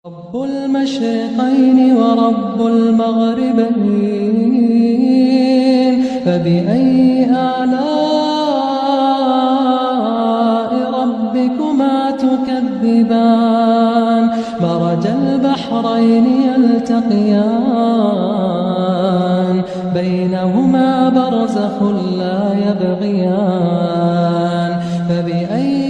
رب المشرقين ورب المغربين، فبأي آلاء ربكما تكذبان؟ مرج البحرين يلتقيان، بينهما برزخ لا يبغيان. فبأي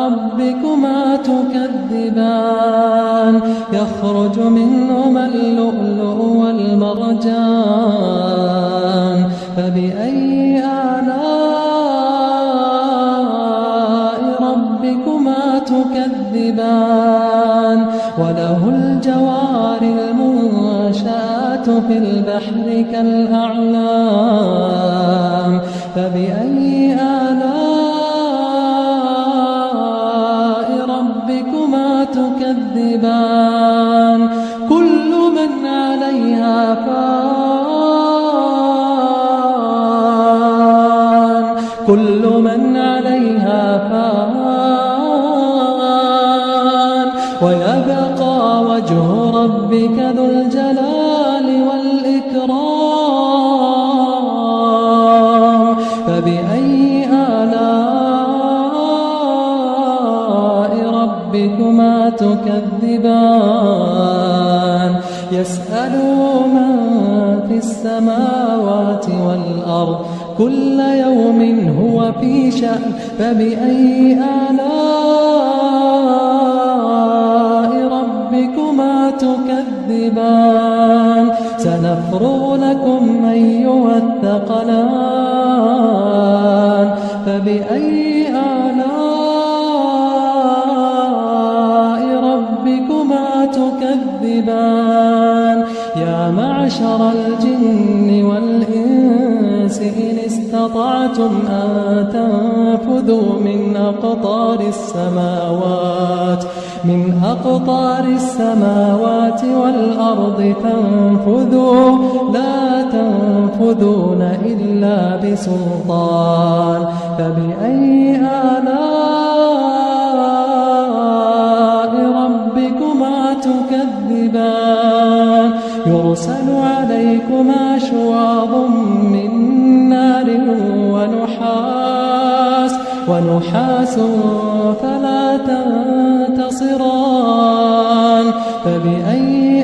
ربكما تكذبان؟ يخرج منهما اللؤلؤ والمرجان. فبأي آلاء ربكما تكذبان؟ وله الجوار المنشآت في البحر كالأعلام. فبأي ربكما تكذبان؟ كل من عليها فان، كل من عليها فان، ويبقى وجه ربك ذو الجلال والإكرام. فبأي ربكما تكذبان؟ يسأله من في السماوات والأرض، كل يوم هو في شأن. فبأي آلاء ربكما تكذبان؟ سنفرغ لكم أيها الثقلان. فبأي ربكما تكذبان؟ يا معشر الجن والإنس إن استطعتم أن تنفذوا من أقطار السماوات والأرض فانفذوا، لا تنفذون إلا بسلطان. فبأي ربكما تكذبان؟ يرسل عليكما شواظ من نار ونحاس فلا تنتصران. فبأي